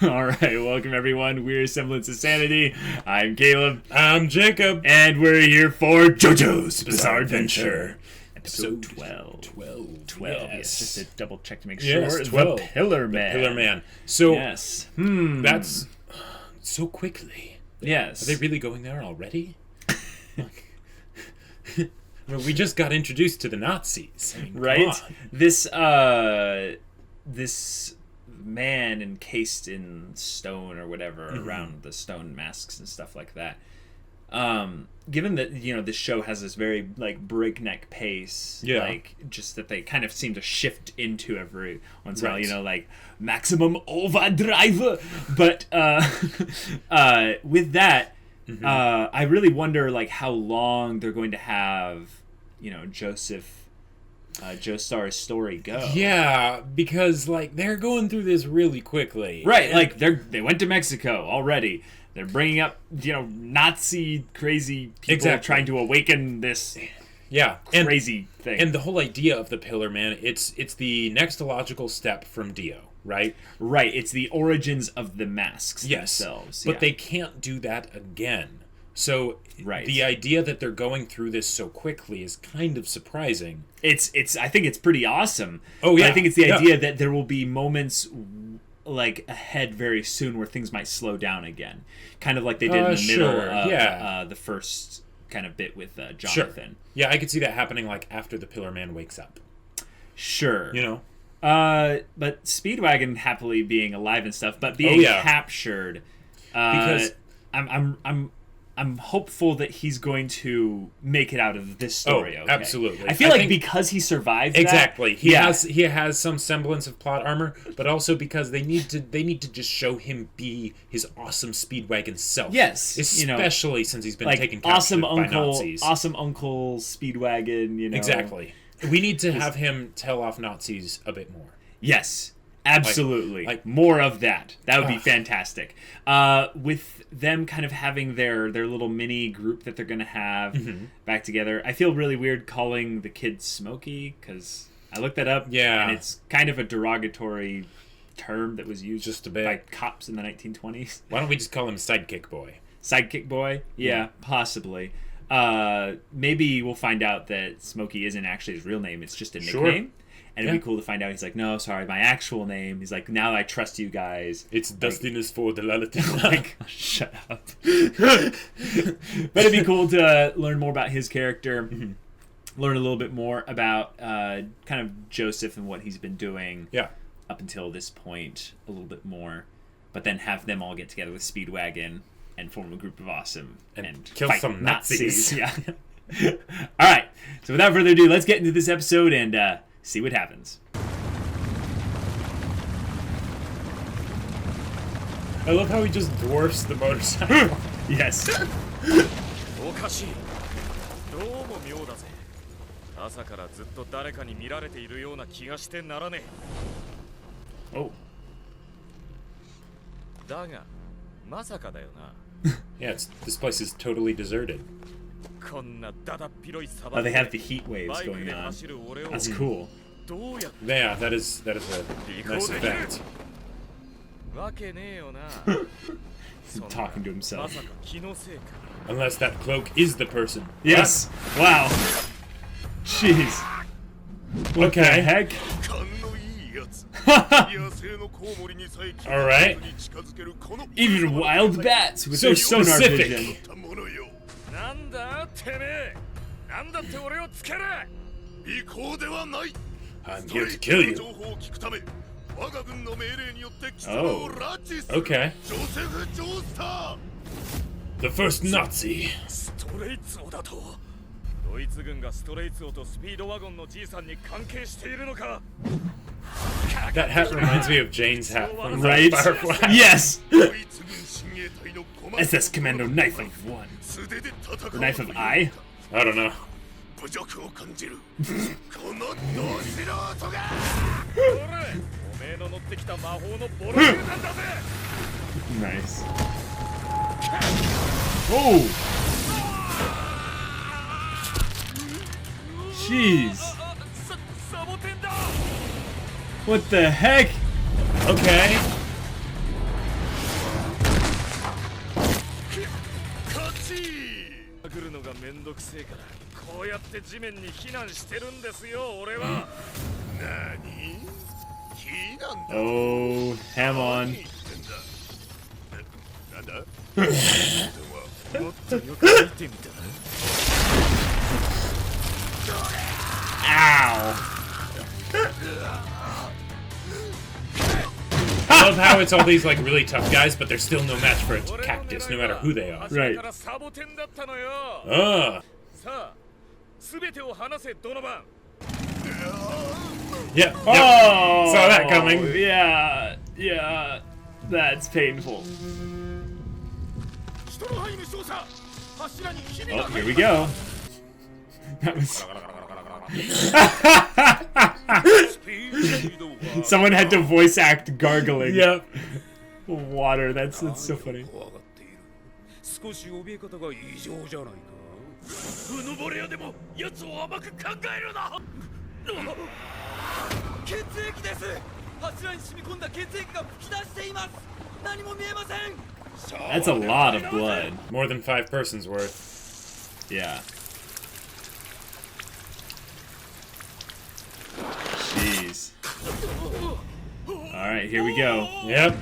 All right, welcome everyone. We're Semblance of Sanity. I'm Caleb. I'm Jacob. And we're here for JoJo's Bizarre Adventure. Episode 12. 12. Yes, just to double check to make sure. Yes, 12. The Pillar Man. The Pillar Man. So, yes. That's so quickly. Yes. Are they really going there already? I mean, we just got introduced to the Nazis. I mean, right? This man encased in stone or whatever around the stone masks and stuff like that. Given that, this show has this very breakneck pace, just that they kind of seem to shift into every once in a while, like maximum overdrive. But with that, I really wonder how long they're going to have, Joestar's story go. Yeah, because they're going through this really quickly. Right, they went to Mexico already. They're bringing up, Nazi crazy people trying to awaken this crazy thing. And the whole idea of the Pillar Man, it's the next logical step from Dio, right? Right, it's the origins of the masks themselves. But they can't do that again. So the idea that they're going through this so quickly is kind of surprising. I think it's pretty awesome. Oh yeah. But I think it's the idea that there will be moments ahead very soon where things might slow down again. Kind of like they did in the middle of the first kind of bit with Jonathan. Sure. Yeah, I could see that happening after the Pillar Man wakes up. Sure. But Speedwagon happily being alive and stuff, but being captured because I'm hopeful that he's going to make it out of this story. Oh, absolutely. I think because he survived exactly. He has some semblance of plot armor, but also because they need to just show him be his awesome Speedwagon self. Yes, especially since he's been taken captive by Nazis. Awesome Uncle Speedwagon. Exactly. We need to have him tell off Nazis a bit more. Yes. Absolutely. More of that. That would be fantastic. With them kind of having their little mini group that they're going to have back together, I feel really weird calling the kid Smokey, because I looked that up, and it's kind of a derogatory term that was used just a bit by cops in the 1920s. Why don't we just call him Sidekick Boy? Sidekick Boy? Yeah, possibly. Maybe we'll find out that Smokey isn't actually his real name. It's just a nickname. And it'd be cool to find out. He's like, no, sorry, my actual name. He's like, now I trust you guys. It's Dustiness for the Lalatina. Shut up. But it'd be cool to learn more about his character. Learn a little bit more about kind of Joseph and what he's been doing up until this point a little bit more. But then have them all get together with Speedwagon and form a group of awesome and kill fight some Nazis. Yeah. All right. So without further ado, let's get into this episode and see what happens. I love how he just dwarfs the motorcycle. Yes. Oh. Yeah, this place is totally deserted. Oh, they have the heat waves going on. That's cool. Yeah, that is a nice effect. He's talking to himself. Unless that cloak is the person. Yes. Wow. Jeez. What the heck? Alright. Even wild bats with their sonar vision. I'm here to kill you. Oh. Okay. The first Nazi. That hat reminds me of Jane's hat from Firefly. Yes! SS Commando Knife of One. The Knife of I? I don't know. Nice. Oh! Jeez. What the heck? Okay. Oh, ham on. Ow. I love how it's all these like really tough guys, but they're still no match for a cactus, no matter who they are. Right. Yeah. Oh, Saw that coming. Yeah, yeah, that's painful. Oh, here we go. That was. Someone had to voice act gargling. Yep. Water. That's so funny. That's a lot of blood. More than 5 persons worth. Yeah. Jeez. Alright, here we go. Yep.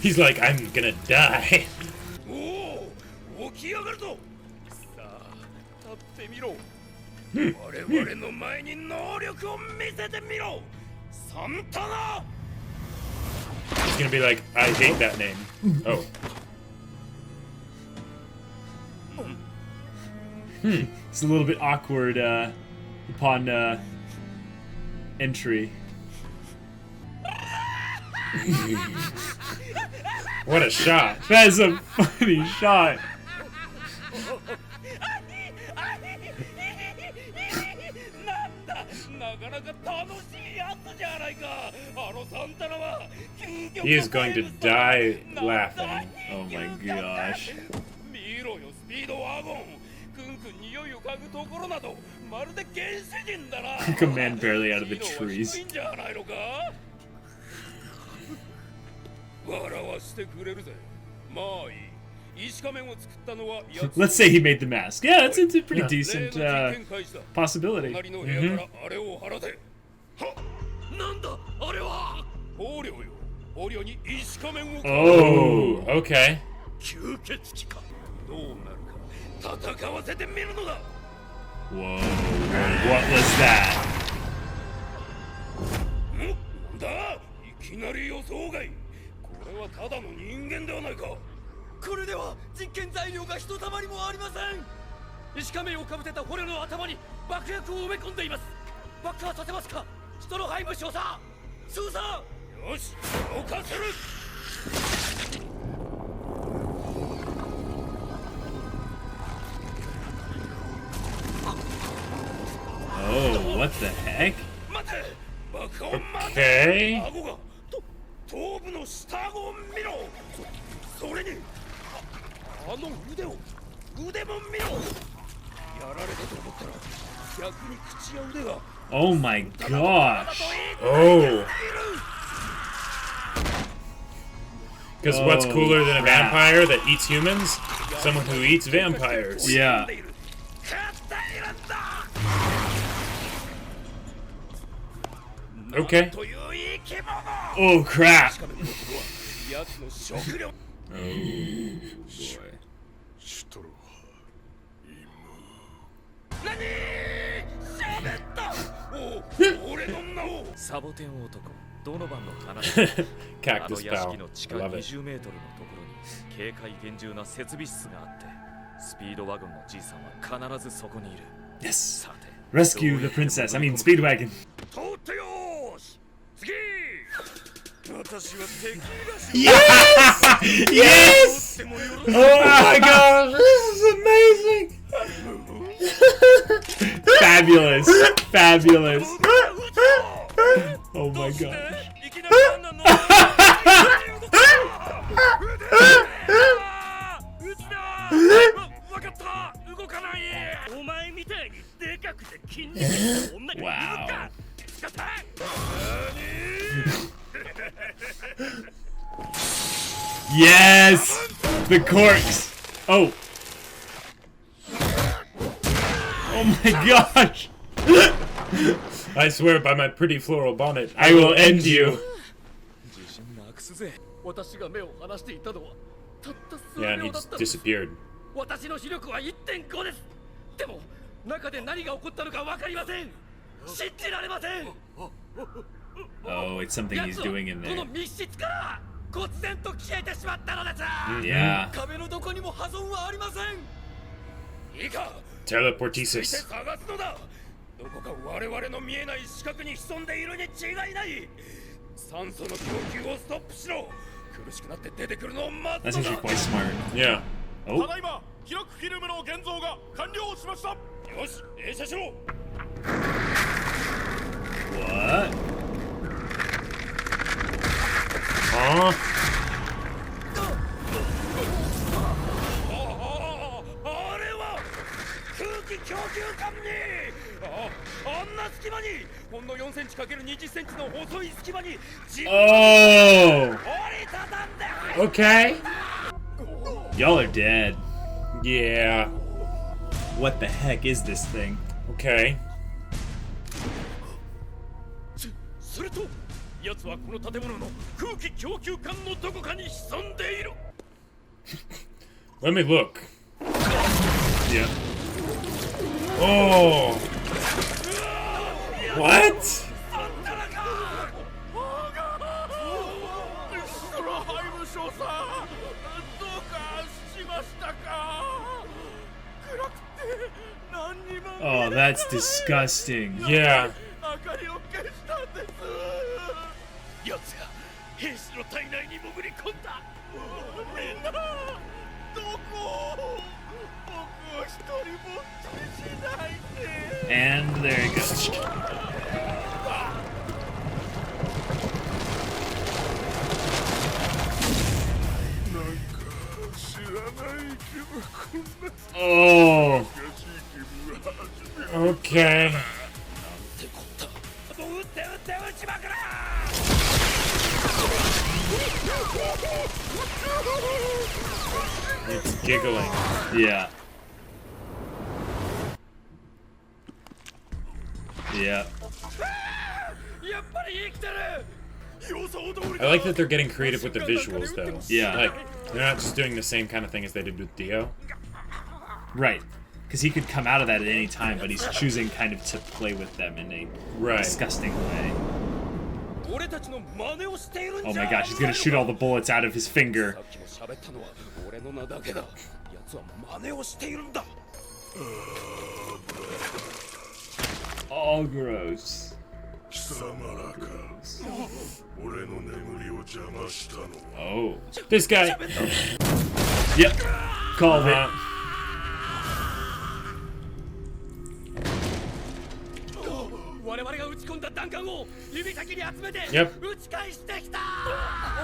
He's like, I'm gonna die. He's gonna be like, I hate that name. Oh. It's a little bit awkward upon entry. What a shot. That is a funny shot. He is going to die laughing. Oh my gosh. Command barely out of the trees. Let's say he made the mask. Yeah, it's a pretty decent possibility. Oh, okay. Whoa, what was that? Oh, what the heck? Okay. Oh my gosh. Oh. Because what's cooler than a vampire that eats humans? Someone who eats vampires. Yeah. Okay. Oh crap. Cactus bow. Love it. Yes. Rescue the princess. I mean, Speedwagon. Yes! Yes! Oh my gosh, this is amazing! Fabulous. Fabulous. Oh my gosh. Wow. Yes! The corks! Oh! Oh my gosh! I swear by my pretty floral bonnet, I will end you. Yeah, and he just disappeared. Oh, it's something he's doing in there. Yeah. Teleportesis. どこか我々の見えない死角に潜んでいるに違いない。酸素の供給をストップしろ。苦しくなって出てくるのを待つ That's の actually だ。 quite smart. Yeah. た Oh. だいま記録フィルムの現像が完了しました。よし、映写しろ。 What? Huh? あれは空気供給管に。あんな隙間にほんの4センチ ×20 センチの細い隙間に自分 Oh! 折りたたんで Okay. Y'all are dead. Yeah. What the heck is this thing? Okay. すると奴はこの建物の空気供給管のどこかに潜んでいる。 Let me look. Yeah. Oh. What? その配務省さん、どうかしましたか。暗くて何にも見え Oh, ない that's disgusting. Yeah. 明かりを消したんです。奴が兵士の体内に潜り込んだ。みんなどこ。僕を一人ぼっちにしないで。 And there it goes. Oh. Okay. 撃って撃って撃ちまくれ。 It's giggling. Yeah. Yeah. やっぱり生きてる。 I like that they're getting creative with the visuals, though. Yeah. Like, they're not just doing the same kind of thing as they did with Dio. Right. Because he could come out of that at any time, but he's choosing kind of to play with them in a Right. disgusting way. 俺たちの真似をしているんじゃ。 Oh my gosh, he's gonna shoot all the bullets out of his finger. さっきも喋ったのは俺の名だけだ。奴は真似をしているんだ。 All gross. 貴様らか。俺の眠りを邪魔したのは。 Oh. This guy. Yep. Called it. 我々が撃ち込んだ弾丸を指先に集めて Yep. 撃ち返してきた。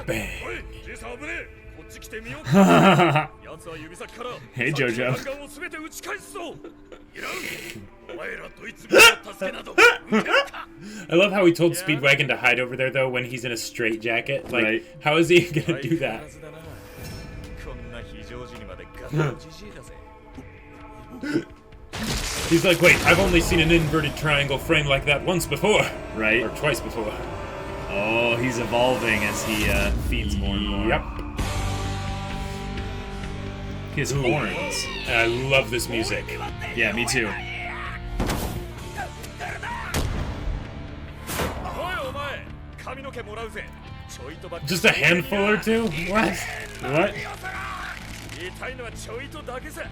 Bang. おい、じいさん危ねえ。こっち来てみようか。奴は指先から Hey, さっきの JoJo. 弾丸を全て撃ち返すぞ。いらん。お前らドイツ軍の助けなど受けるか。 I love how he told Speedwagon to hide over there, though, when he's in a straitjacket. Like, Right. how is he gonna do that? こんな非常時にまでガッツジジイだぜ。 He's like, wait, I've only seen an inverted triangle frame like that once before. Right? Or twice before. Oh, he's evolving as he feeds more and more. Yep. He has horns. I love this music. Yeah, me too. おいお前、髪の毛もらうぜ。ちょいとばっかり Just a handful or two? What? What? 言いたいのはちょいとだけさ。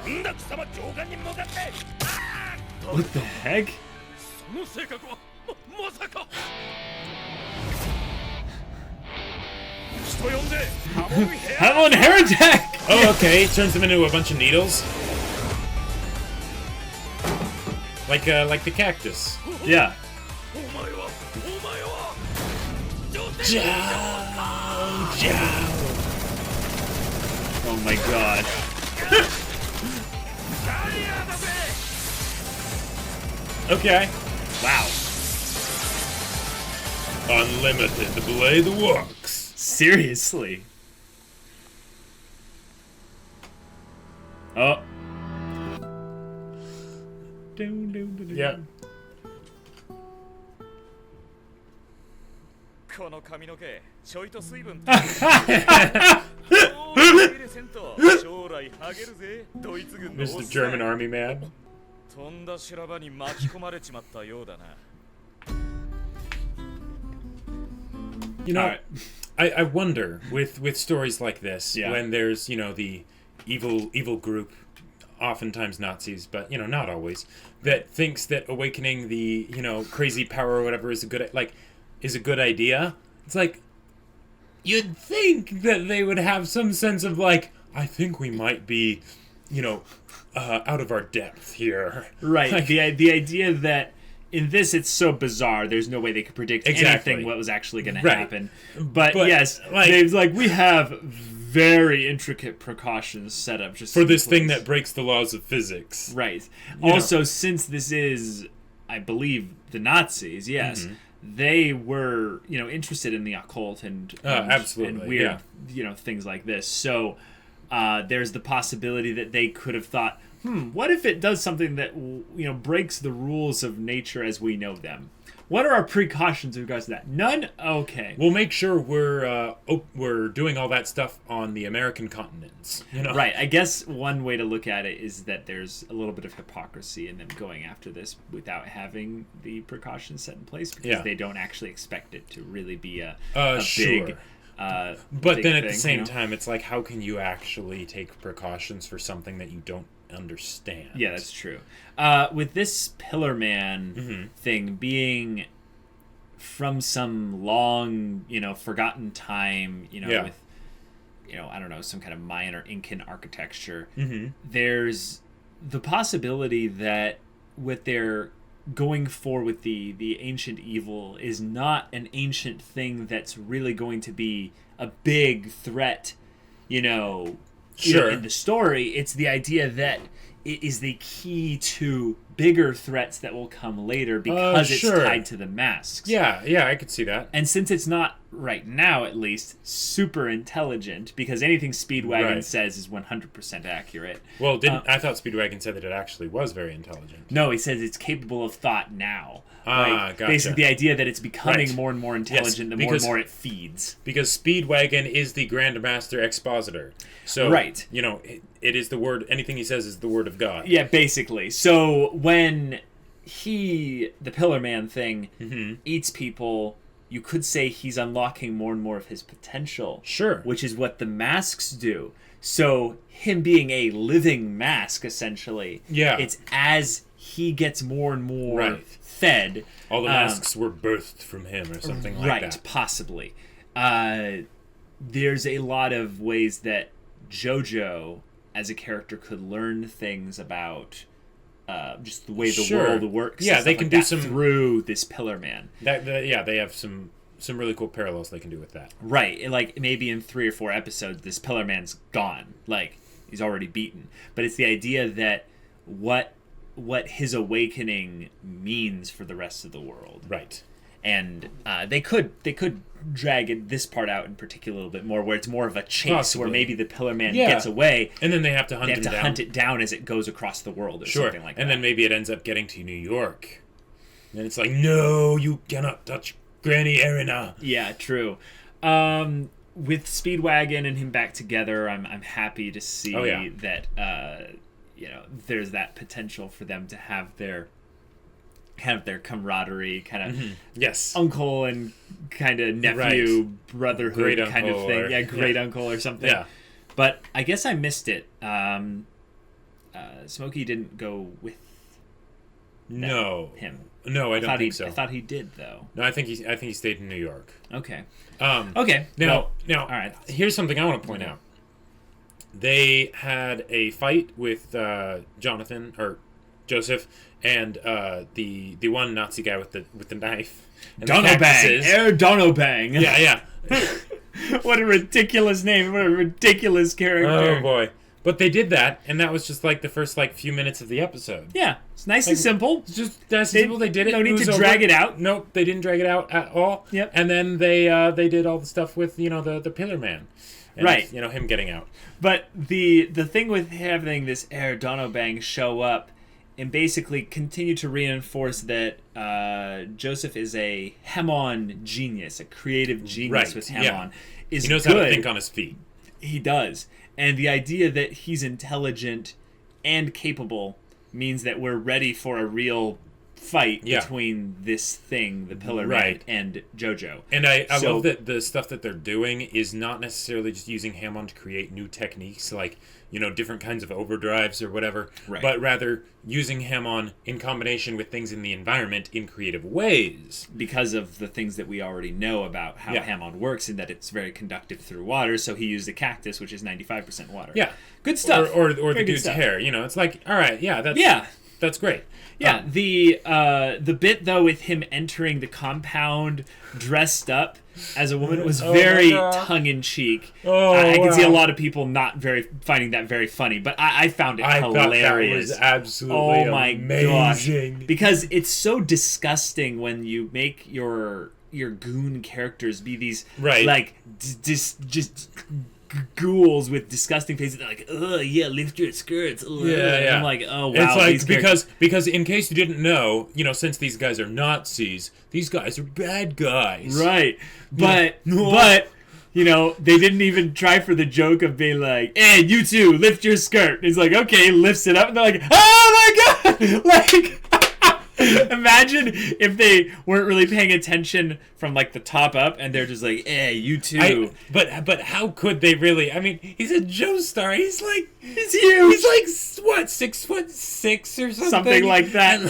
なんだ貴様上官に向かって。 What the heck? その性格はまさか。人呼んでハモンヘア。 Have on hair attack! Oh, okay. Turns them into a bunch of needles. Like the cactus. Yeah. お前は。 Jow, jow. Oh my god. Okay. Wow. Unlimited blade works. Seriously. Oh. Yeah. この髪の毛ちょいと水分入れせんと将来ハゲるぜドイツ軍のおっさん Mr. German Army Man. 飛んだ修羅場に巻き込まれちまったようだな You know, Alright. I wonder with stories like this, Yeah. when there's, you know, the evil group, oftentimes Nazis, but, you know, not always, that thinks that awakening the, you know, crazy power or whatever is a good idea. It's like, you'd think that they would have some sense of, like, I think we might be, you know, out of our depth here. Right. Like, the idea that in this it's so bizarre, there's no way they could predict anything what was actually going to happen. But yes, like, they've we have very intricate precautions set up just for this thing that breaks the laws of physics. Right. You Also, since this is, I believe, the Nazis, yes, they were, you know, interested in the occult and absolutely, and weird, yeah. you know, things like this. So there's the possibility that they could have thought, what if it does something that, you know, breaks the rules of nature as we know them? What are our precautions in regards to that? None? Okay. We'll make sure we're doing all that stuff on the American continents. You know? Right. I guess one way to look at it is that there's a little bit of hypocrisy in them going after this without having the precautions set in place because they don't actually expect it to really be a sure. big But big then at thing, the same you know? time, it's like, how can you actually take precautions for something that you don't understand? Yeah, that's true. With this Pillar Man thing being from some long, you know, forgotten time, you know, with, you know, I don't know, some kind of Mayan or Incan architecture, there's the possibility that what they're going for with the ancient evil is not an ancient thing that's really going to be a big threat, you know, in the story. It's the idea that it is the key to bigger threats that will come later because it's tied to the masks. Yeah, I could see that. And since it's not, right now at least, super intelligent, because anything Speedwagon says is 100% accurate. Well, I thought Speedwagon said that it actually was very intelligent. No, he says it's capable of thought now. Gotcha. Basically the idea that it's becoming more and more intelligent the more and more it feeds. Because Speedwagon is the Grandmaster Expositor. So, you know, it is the word, anything he says is the word of God. Yeah, basically. So when the Pillar Man thing, eats people, you could say he's unlocking more and more of his potential. Sure. Which is what the masks do. So him being a living mask, essentially, it's as he gets more and more fed. All the masks were birthed from him or something like that. Right, possibly. There's a lot of ways that JoJo, as a character, could learn things about just the way the world works. Yeah, they can do some through this Pillar Man. They have some really cool parallels they can do with that. Right, like maybe in 3 or 4 episodes, this Pillar Man's gone. Like he's already beaten. But it's the idea that what his awakening means for the rest of the world. Right. And they could drag this part out in particular a little bit more, where it's more of a chase, where maybe the Pillar Man gets away, and then they have to hunt it down as it goes across the world, or something like that. And then maybe it ends up getting to New York, and it's like, no, you cannot touch Granny Erina. Yeah, true. With Speedwagon and him back together, I'm happy to see that you know, there's that potential for them to have their camaraderie, kind of uncle and kind of nephew brotherhood kind of thing, great uncle or something. Yeah, but I guess I missed it. Smokey didn't go with him. No, I don't think so. I thought he did though. No, I think he stayed in New York. Okay. Okay. Now, all right. Here's something I want to point out. They had a fight with Jonathan or Joseph and the one Nazi guy with the knife. Donobang. Donobang. Yeah. What a ridiculous name. What a ridiculous character. Oh boy. But they did that, and that was just like the first like few minutes of the episode. Yeah, it's nice and simple. It's just nice and simple. They did it. No need was to drag it out. Nope, they didn't drag it out at all. Yep. And then they did all the stuff with the Pillar Man, and, right? Him getting out. But the thing with having this Air Donobang show up and basically continue to reinforce that Joseph is a Hemon genius, a creative genius with Hemon, is he knows good. how to think on his feet. He does. And the idea that he's intelligent and capable means that we're ready for a real fight between this thing, the Pillar Man, and JoJo. And I love that the stuff that they're doing is not necessarily just using Hamon to create new techniques, like, different kinds of overdrives or whatever, but rather using Hamon in combination with things in the environment in creative ways. Because of the things that we already know about how Hamon works, and that it's very conductive through water, so he used a cactus, which is 95% water. Yeah. Good stuff. Or the dude's hair. It's like, all right, that's great. Yeah, the bit, though, with him entering the compound dressed up as a woman was very tongue-in-cheek. I can see a lot of people finding that very funny, but I found it hilarious. Thought that was absolutely amazing. Gosh. Because it's so disgusting when you make your goon characters be these, like, just ghouls with disgusting faces. They're like, ugh, yeah, lift your skirts. Ugh. Yeah. I'm like, oh, wow. It's like, because in case you didn't know, since these guys are Nazis, these guys are bad guys. Right. But they didn't even try for the joke of being like, hey, you two, lift your skirt. And he's like, okay, lifts it up, and they're like, oh my god! Like, imagine if they weren't really paying attention from like the top up, and they're just like, "Hey, you too." But how could they really? I mean, he's a Joestar. He's huge. He's like what, 6'6" or something like that.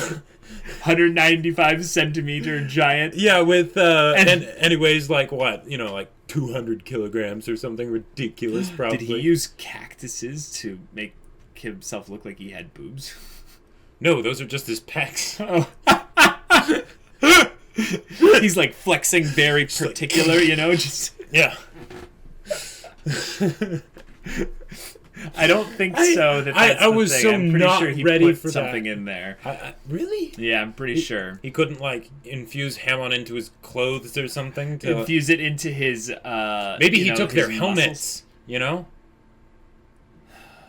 195 centimeter giant. Yeah, with and he weighs like what, like 200 kilograms or something ridiculous. Probably. Did he use cactuses to make himself look like he had boobs? No, those are just his pecs. He's like flexing very particular, just... Yeah. I don't think so. That's I was so I'm pretty not sure he ready put for something that. in there. Really? Yeah, I'm pretty sure. He couldn't like infuse Hamon into his clothes or something to infuse it into his. Maybe he took their helmets.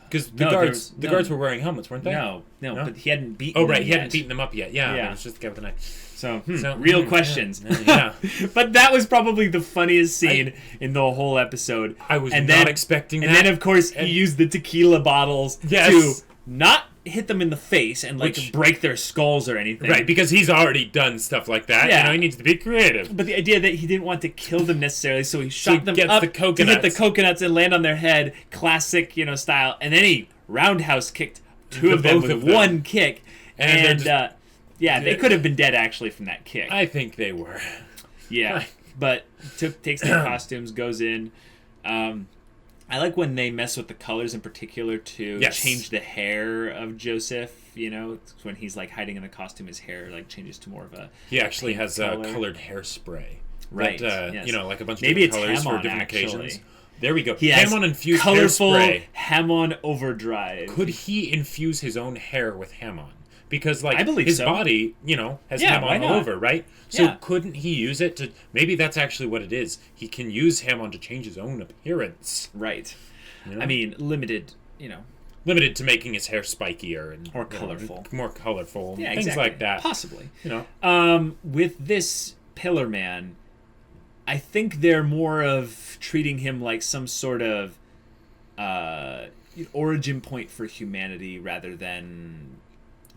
Because the guards were wearing helmets, weren't they? No, but he hadn't beaten. Oh right, them he hadn't beaten them up yet. Yeah, yeah. It was just the guy with the knife. So real questions. Yeah. But that was probably the funniest scene in the whole episode. I was not expecting that. And then, of course, he used the tequila bottles to not hit them in the face and break their skulls or anything. Right, because he's already done stuff like that. Yeah. He needs to be creative. But the idea that he didn't want to kill them necessarily, so he shot them up the to hit the coconuts and land on their head, classic, style. And then he roundhouse kicked two of them with one kick. And they could have been dead actually from that kick. I think they were. Yeah, but takes their costumes, goes in. I like when they mess with the colors in particular to change the hair of Joseph. When he's like hiding in the costume, his hair like changes to more of a. He actually has colored hairspray. Right. Yes. Like a bunch of Maybe different colors Hamon, for different actually. occasions. There we go. He has Hamon infused colorful hairspray. Hamon overdrive. Could he infuse his own hair with Hamon? Because I believe his so. body, has Hamon all over, right? So Yeah. couldn't he use it to? Maybe that's actually what it is. He can use Hamon to change his own appearance. Right. I mean, limited. Limited to making his hair spikier and more colorful, more colorful, yeah, things exactly. like that. Possibly. With this Pillar Man, I think they're more of treating him like some sort of origin point for humanity rather than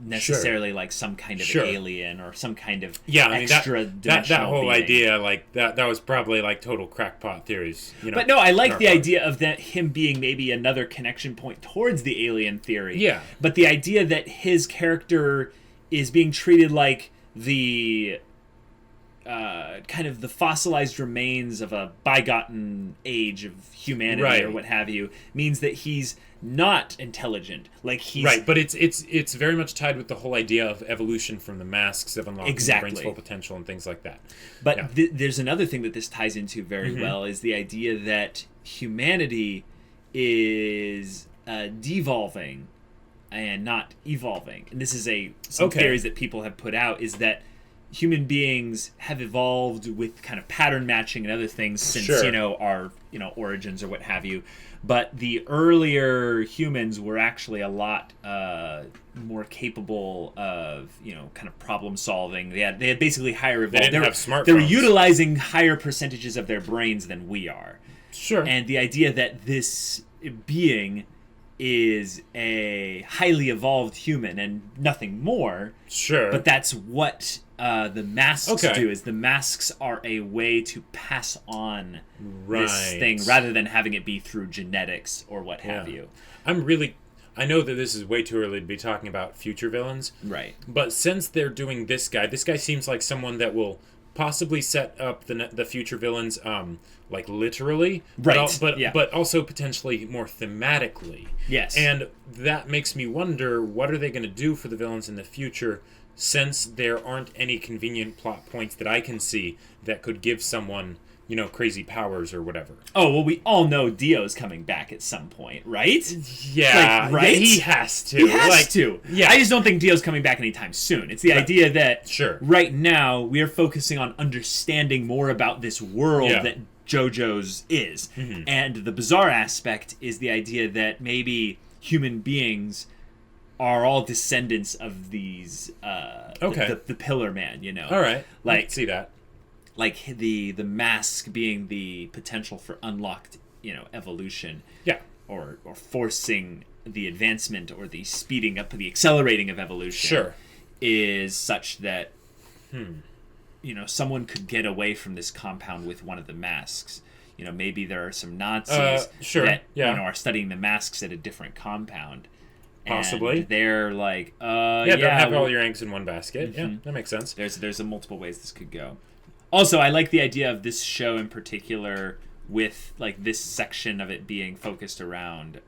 necessarily like some kind of alien or some kind of extra that whole being. idea, like that was probably like total crackpot theories. But no, I like the idea of him being maybe another connection point towards the alien theory. Yeah. But the idea that his character is being treated like the kind of the fossilized remains of a bygone age of humanity or what have you means that he's not intelligent. Like he's but it's very much tied with the whole idea of evolution from the masks of unlocking the brain's full potential and things like that. But there's another thing that this ties into very well is the idea that humanity is devolving and not evolving. And this is some theories that people have put out, is that human beings have evolved with kind of pattern matching and other things since our origins or what have you. But the earlier humans were actually a lot more capable of kind of problem solving. They had basically higher evolved. They didn't have smartphones. They were utilizing higher percentages of their brains than we are. Sure. And the idea that this being is a highly evolved human and nothing more. Sure. But that's what the masks do, is the masks are a way to pass on this thing rather than having it be through genetics or what have you. I know that this is way too early to be talking about future villains. Right. But since they're doing this guy seems like someone that will possibly set up the future villains like literally, but also potentially more thematically. Yes. And that makes me wonder, what are they going to do for the villains in the future, since there aren't any convenient plot points that I can see that could give someone, crazy powers or whatever. Oh, well, we all know Dio's coming back at some point, right? Yeah. Right? Yeah, he has to. He has to. Yeah. I just don't think Dio's coming back anytime soon. It's the idea that right now we are focusing on understanding more about this world that JoJo's is. Mm-hmm. And the bizarre aspect is the idea that maybe human beings are all descendants of these the Pillar Man, All right. Like, I can see that. Like the mask being the potential for unlocked, evolution. Yeah. Or forcing the advancement or the speeding up, the accelerating of evolution. Sure. Is such that someone could get away from this compound with one of the masks. Maybe there are some Nazis that are studying the masks at a different compound. Possibly. And they're like, don't have all your eggs in one basket. Mm-hmm. Yeah, that makes sense. There's multiple ways this could go. Also, I like the idea of this show in particular, with like this section of it being focused around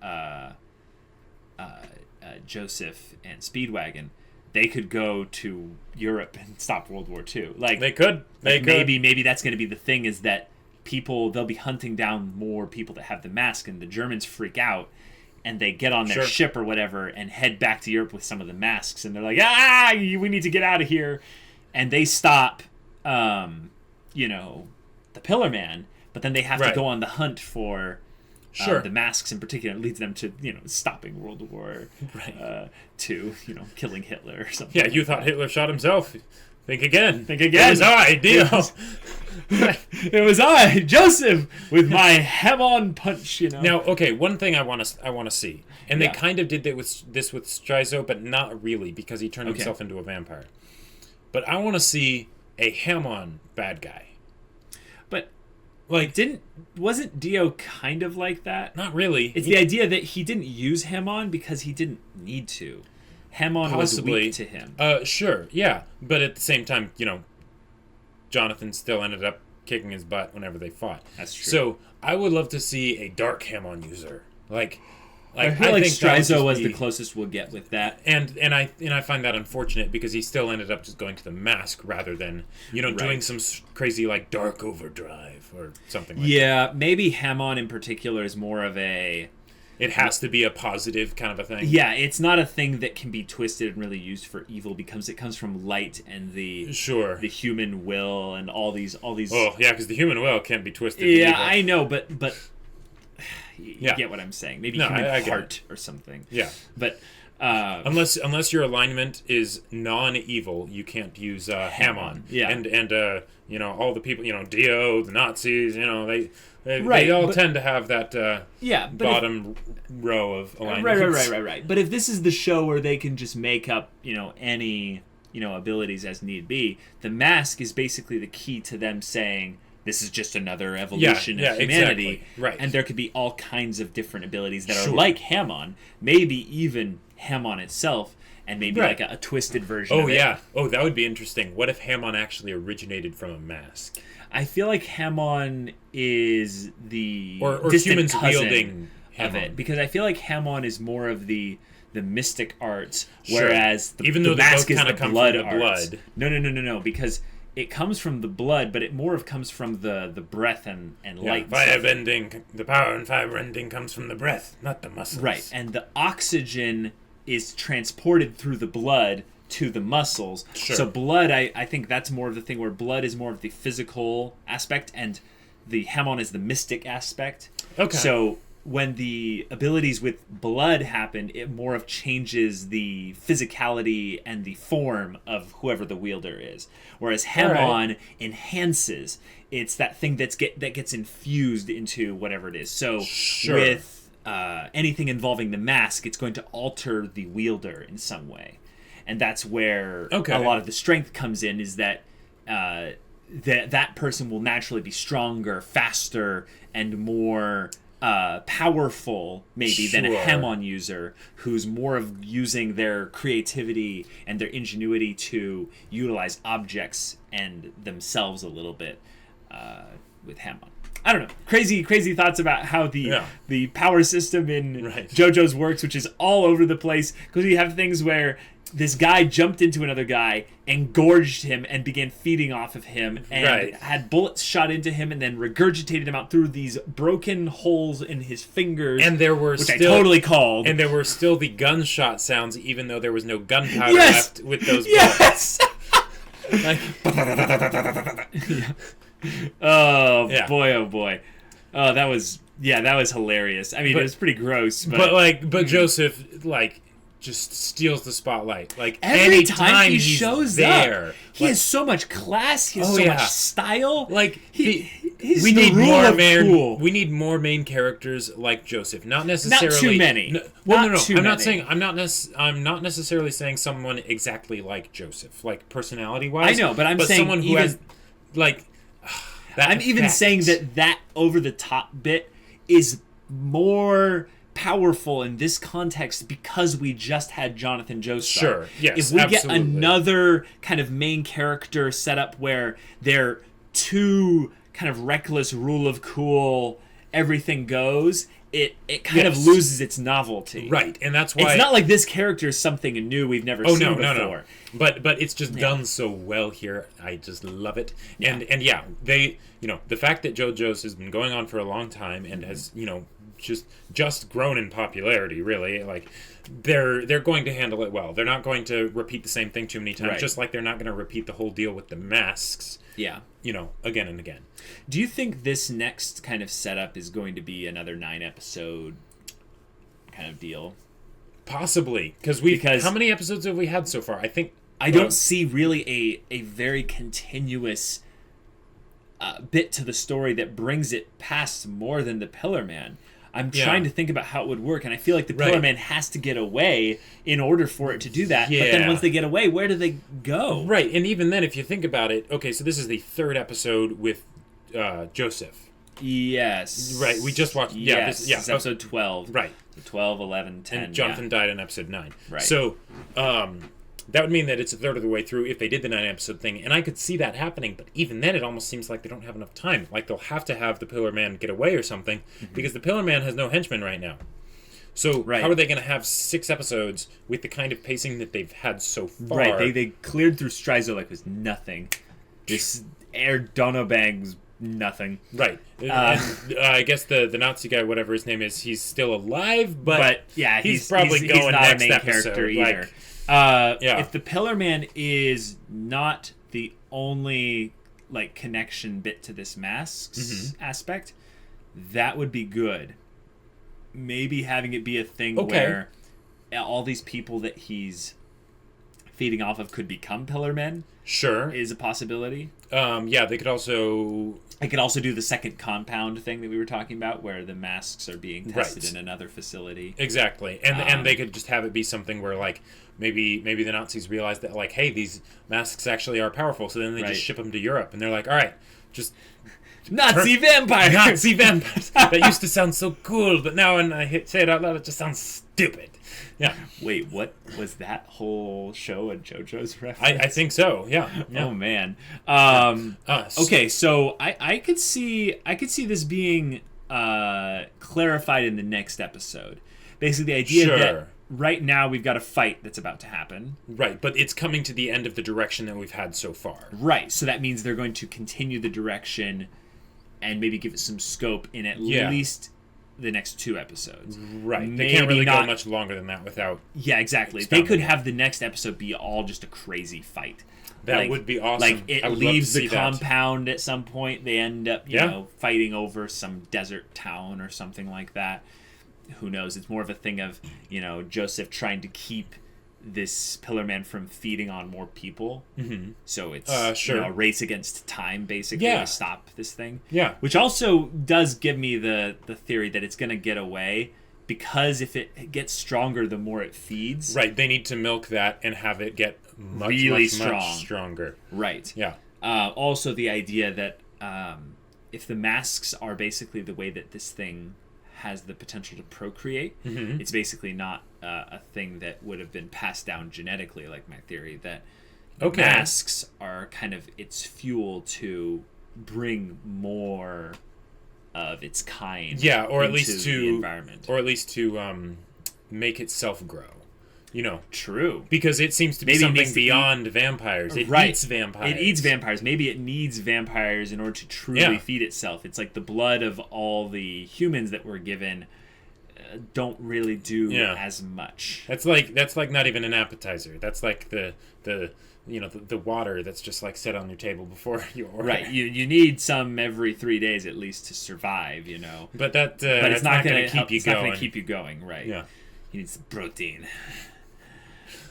Joseph and Speedwagon. They could go to Europe and stop World War II. Like they could. Maybe that's going to be the thing, is that they'll be hunting down more people that have the mask, and the Germans freak out. And they get on their ship or whatever and head back to Europe with some of the masks. And they're like, we need to get out of here. And they stop, the Pillar Man. But then they have to go on the hunt for the masks in particular. It leads them to, stopping World War II, killing Hitler or something. Yeah, you thought Hitler shot himself. Think again. It was I, Dio. It was I, Joseph, with my hem-on punch. Now, okay, one thing I want to see, and they kind of did this with Strizo, but not really, because he turned himself into a vampire. But I want to see a ham-on bad guy. But wasn't Dio kind of like that? Not really. It's the idea that he didn't use Ham-on because he didn't need to. Ham-on was weak to him. Sure, yeah. But at the same time, Jonathan still ended up kicking his butt whenever they fought. That's true. So I would love to see a dark Ham-on user. I feel like Strizo was the closest we'll get with that. And I find that unfortunate, because he still ended up just going to the mask rather than, doing some crazy, dark overdrive or something like that. Yeah, maybe Ham-on in particular is more of a... It has to be a positive kind of a thing. Yeah, it's not a thing that can be twisted and really used for evil, because it comes from light and the human will and all these. Oh yeah, because the human will can't be twisted. Yeah, I know, but you get what I'm saying. Maybe human heart or something. Yeah, but unless your alignment is non-evil, you can't use Ham-on. Yeah, and all the people, Dio, the Nazis, they all tend to have that bottom row of alignments. Right. But if this is the show where they can just make up, any, abilities as need be, the mask is basically the key to them saying, this is just another evolution of humanity. Exactly. Right. And there could be all kinds of different abilities that are like Ham-on, maybe even Ham-on itself, and maybe like a twisted version of it. Oh, yeah. Oh, that would be interesting. What if Ham-on actually originated from a mask? I feel like Ham-on is the or distant humans cousin wielding of it, because I feel like Ham-on is more of the mystic arts, whereas the even though the mask they both is the come blood from the arts. blood. No, because it comes from the blood, but it more of comes from the breath and light. Firebending, the power in firebending comes from the breath, not the muscles. Right, and the oxygen is transported through the blood to the muscles. Sure. So blood, I think that's more of the thing where blood is more of the physical aspect, and the Hamon is the mystic aspect. Okay. So when the abilities with blood happen, it more of changes the physicality and the form of whoever the wielder is. Whereas Hamon enhances. It's that thing that gets infused into whatever it is. So with anything involving the mask, it's going to alter the wielder in some way. And that's where a lot of the strength comes in, is that that person will naturally be stronger, faster, and more powerful, maybe, than a Hamon user who's more of using their creativity and their ingenuity to utilize objects and themselves a little bit with Hamon. I don't know. Crazy thoughts about how the power system in JoJo's works, which is all over the place, because you have things where this guy jumped into another guy and gorged him and began feeding off of him and had bullets shot into him and then regurgitated him out through these broken holes in his fingers. And there were I totally called. And there were still the gunshot sounds, even though there was no gunpowder left with those bullets. Yes! Boy, oh boy. Oh, that was hilarious. I mean, it was pretty gross, but Joseph, just steals the spotlight. Every time he shows there, up, he has so much class. He has so much style. He's we the need rule more of man. cool. We need more main characters like Joseph. Not necessarily. Not too many. No. I'm not necessarily saying someone exactly like Joseph, like personality wise. I know, but I'm saying someone who has that. I'm even saying that over the top bit is more powerful in this context because we just had Jonathan Joestar. Sure, yes, if we absolutely. get another kind of main character setup where they're too kind of reckless, rule of cool, everything goes, it kind of loses its novelty. Right, and that's why... It's not like this character is something new we've never seen before. No. But it's just done so well here. I just love it. And they, the fact that JoJo's has been going on for a long time and has, just grown in popularity, really. They're going to handle it well. They're not going to repeat the same thing too many times, just like they're not going to repeat the whole deal with the masks. Yeah. Again and again. Do you think this next kind of setup is going to be another 9-episode kind of deal? Possibly. Because how many episodes have we had so far? I don't see really a very continuous bit to the story that brings it past more than the Pillar Man. I'm trying to think about how it would work, and I feel like the Pillar Man has to get away in order for it to do that. Yeah. But then once they get away, where do they go? Right, and even then, if you think about it, okay, so this is the third episode with Joseph. Yes. Right, we just watched... This is episode 12. Right. So 12, 11, 10. And Jonathan died in episode 9. Right. So, that would mean that it's a third of the way through if they did the 9-episode thing, and I could see that happening, but even then it almost seems like they don't have enough time. They'll have to have the Pillar Man get away or something, because the Pillar Man has no henchmen right now. So how are they going to have 6 episodes with the kind of pacing that they've had so far? Right, they cleared through Strizo like it was nothing. This Air Donobang's nothing. Right. And I guess the Nazi guy, whatever his name is, he's still alive, but he's probably going not next a main episode. Character either. If the Pillar Man is not the only connection bit to this masks aspect, that would be good. Maybe having it be a thing where all these people that he's feeding off of could become Pillar Men. Sure, is a possibility. They could also... I could also do the second compound thing that we were talking about, where the masks are being tested in another facility. Exactly, and they could just have it be something where maybe the Nazis realize that hey, these masks actually are powerful, so then they just ship them to Europe, and they're like, all right, just Nazi vampires. Nazi vampires. That used to sound so cool, but now when I say it out loud, it just sounds stupid. Yeah. Wait, what was that whole show a JoJo's reference? I think so. Yeah. Oh man. Okay, so I could see this being clarified in the next episode. Basically, the idea that right now we've got a fight that's about to happen. Right, but it's coming to the end of the direction that we've had so far. Right, so that means they're going to continue the direction and maybe give it some scope in at least the next 2 episodes. Right, Maybe they can't really not, go much longer than that without... Yeah, exactly. They could have the next episode be all just a crazy fight. That would be awesome. Like, it leaves the compound at some point. They end up, you know, fighting over some desert town or something like that. Who knows? It's more of a thing of, you know, Joseph trying to keep this Pillar Man from feeding on more people. Mm-hmm. So it's you know, a race against time, basically, to stop this thing. Yeah. Which also does give me the theory that it's going to get away, because if it gets stronger, the more it feeds. Right, they need to milk that and have it get much stronger. Right. Yeah. Also, the idea that if the masks are basically the way that this thing has the potential to procreate, it's basically not a thing that would have been passed down genetically, like my theory, that masks are kind of its fuel to bring more of its kind or at least to the environment. Or at least to make itself grow. You know, true, because it seems to be something beyond vampires. It eats vampires. It eats vampires. Maybe it needs vampires in order to truly feed itself. It's like the blood of all the humans that were given don't really do as much. That's like not even an appetizer. That's like the you know the water that's just like set on your table before you order. Right. You need some every 3 days at least to survive. You know. But it's not going to keep you going. It's not going to keep you going. Right. Yeah. You need some protein.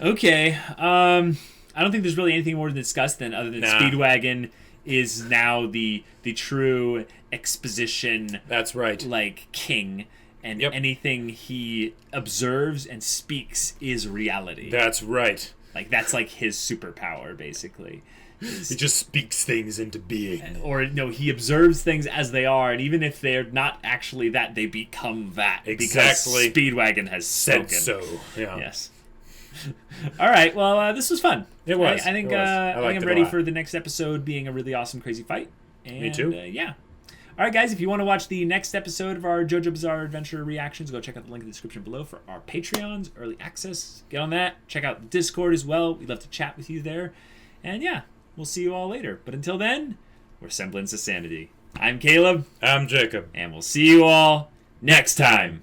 Okay, I don't think there's really anything more to discuss than other than Speedwagon is now the true exposition. That's right. Like king, and anything he observes and speaks is reality. That's right. Like that's like his superpower, basically. He just speaks things into being. Or no, he observes things as they are, and even if they're not actually that, they become that. Exactly. Because Speedwagon has said so. Yeah. Yes. All right. Well, this was fun. It was. I think I'm ready for the next episode being a really awesome, crazy fight. And, me too. Yeah. All right, guys. If you want to watch the next episode of our JoJo Bizarre Adventure reactions, go check out the link in the description below for our Patreons, early access. Get on that. Check out the Discord as well. We'd love to chat with you there. And yeah, we'll see you all later. But until then, we're Semblance of Sanity. I'm Caleb. I'm Jacob. And we'll see you all next time.